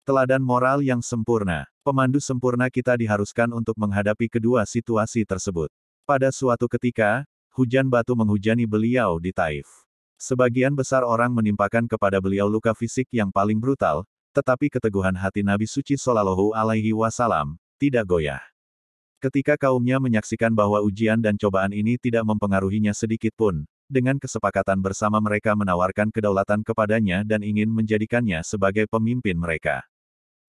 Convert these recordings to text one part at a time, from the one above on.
Teladan moral yang sempurna. Pemandu sempurna kita diharuskan untuk menghadapi kedua situasi tersebut. Pada suatu ketika, hujan batu menghujani beliau di Taif. Sebagian besar orang menimpakan kepada beliau luka fisik yang paling brutal, tetapi keteguhan hati Nabi Suci Shallallahu Alaihi Wasallam tidak goyah. Ketika kaumnya menyaksikan bahwa ujian dan cobaan ini tidak mempengaruhinya sedikit pun, dengan kesepakatan bersama mereka menawarkan kedaulatan kepadanya dan ingin menjadikannya sebagai pemimpin mereka.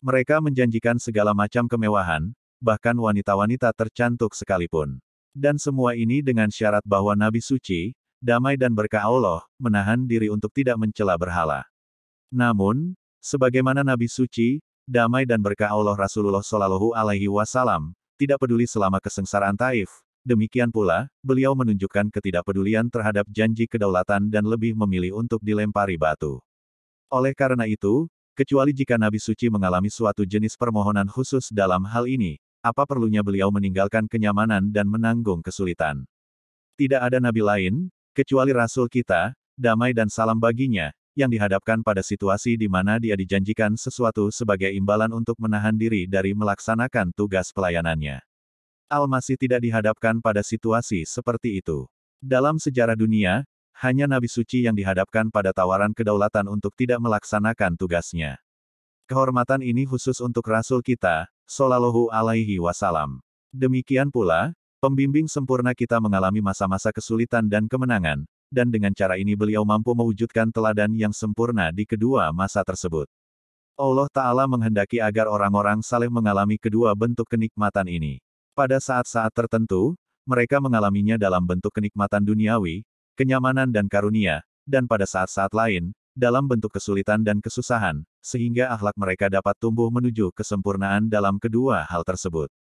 Mereka menjanjikan segala macam kemewahan, bahkan wanita-wanita tercantik sekalipun. Dan semua ini dengan syarat bahwa Nabi Suci, damai dan berkah Allah, menahan diri untuk tidak mencela berhala. Namun, sebagaimana Nabi Suci, damai dan berkah Allah Rasulullah Shallallahu Alaihi Wasallam, tidak peduli selama kesengsaraan Taif, demikian pula, beliau menunjukkan ketidakpedulian terhadap janji kedaulatan dan lebih memilih untuk dilempari batu. Oleh karena itu, kecuali jika Nabi Suci mengalami suatu jenis permohonan khusus dalam hal ini, apa perlunya beliau meninggalkan kenyamanan dan menanggung kesulitan? Tidak ada nabi lain, kecuali Rasul kita, damai dan salam baginya, yang dihadapkan pada situasi di mana dia dijanjikan sesuatu sebagai imbalan untuk menahan diri dari melaksanakan tugas pelayanannya. Al-Masih tidak dihadapkan pada situasi seperti itu. Dalam sejarah dunia, hanya Nabi Suci yang dihadapkan pada tawaran kedaulatan untuk tidak melaksanakan tugasnya. Kehormatan ini khusus untuk Rasul kita, Shallallahu Alaihi Wasallam. Demikian pula, pembimbing sempurna kita mengalami masa-masa kesulitan dan kemenangan, dan dengan cara ini beliau mampu mewujudkan teladan yang sempurna di kedua masa tersebut. Allah Ta'ala menghendaki agar orang-orang saleh mengalami kedua bentuk kenikmatan ini. Pada saat-saat tertentu, mereka mengalaminya dalam bentuk kenikmatan duniawi, kenyamanan dan karunia, dan pada saat-saat lain, dalam bentuk kesulitan dan kesusahan, sehingga akhlak mereka dapat tumbuh menuju kesempurnaan dalam kedua hal tersebut.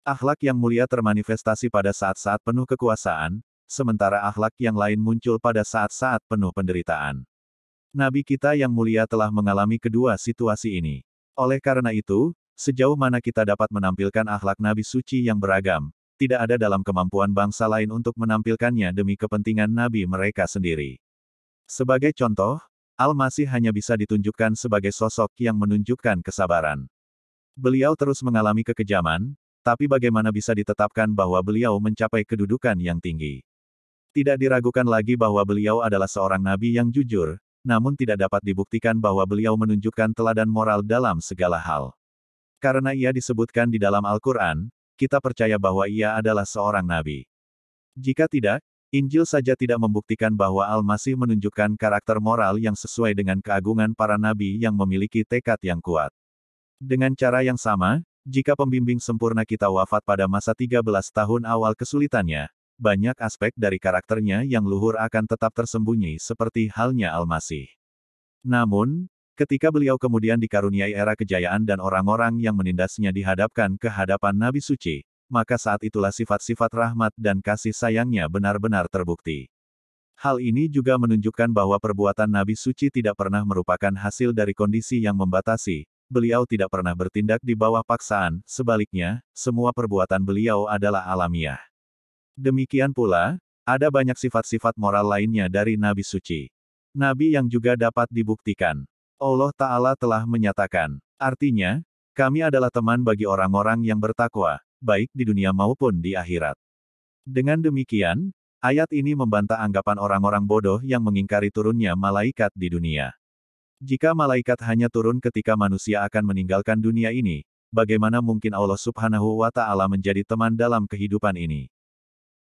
Akhlak yang mulia termanifestasi pada saat-saat penuh kekuasaan, sementara akhlak yang lain muncul pada saat-saat penuh penderitaan. Nabi kita yang mulia telah mengalami kedua situasi ini. Oleh karena itu, sejauh mana kita dapat menampilkan akhlak Nabi Suci yang beragam, tidak ada dalam kemampuan bangsa lain untuk menampilkannya demi kepentingan Nabi mereka sendiri. Sebagai contoh, Al-Masih hanya bisa ditunjukkan sebagai sosok yang menunjukkan kesabaran. Beliau terus mengalami kekejaman, tapi bagaimana bisa ditetapkan bahwa beliau mencapai kedudukan yang tinggi? Tidak diragukan lagi bahwa beliau adalah seorang nabi yang jujur, namun tidak dapat dibuktikan bahwa beliau menunjukkan teladan moral dalam segala hal. Karena ia disebutkan di dalam Al-Quran, kita percaya bahwa ia adalah seorang nabi. Jika tidak, Injil saja tidak membuktikan bahwa Al-Masih menunjukkan karakter moral yang sesuai dengan keagungan para nabi yang memiliki tekad yang kuat. Dengan cara yang sama, jika pembimbing sempurna kita wafat pada masa 13 tahun awal kesulitannya, banyak aspek dari karakternya yang luhur akan tetap tersembunyi seperti halnya Al-Masih. Namun, ketika beliau kemudian dikaruniai era kejayaan dan orang-orang yang menindasnya dihadapkan ke hadapan Nabi Suci, maka saat itulah sifat-sifat rahmat dan kasih sayangnya benar-benar terbukti. Hal ini juga menunjukkan bahwa perbuatan Nabi Suci tidak pernah merupakan hasil dari kondisi yang membatasi, beliau tidak pernah bertindak di bawah paksaan, sebaliknya, semua perbuatan beliau adalah alamiah. Demikian pula, ada banyak sifat-sifat moral lainnya dari Nabi Suci. Nabi yang juga dapat dibuktikan. Allah Ta'ala telah menyatakan, artinya, kami adalah teman bagi orang-orang yang bertakwa, baik di dunia maupun di akhirat. Dengan demikian, ayat ini membantah anggapan orang-orang bodoh yang mengingkari turunnya malaikat di dunia. Jika malaikat hanya turun ketika manusia akan meninggalkan dunia ini, bagaimana mungkin Allah Subhanahu wa Ta'ala menjadi teman dalam kehidupan ini?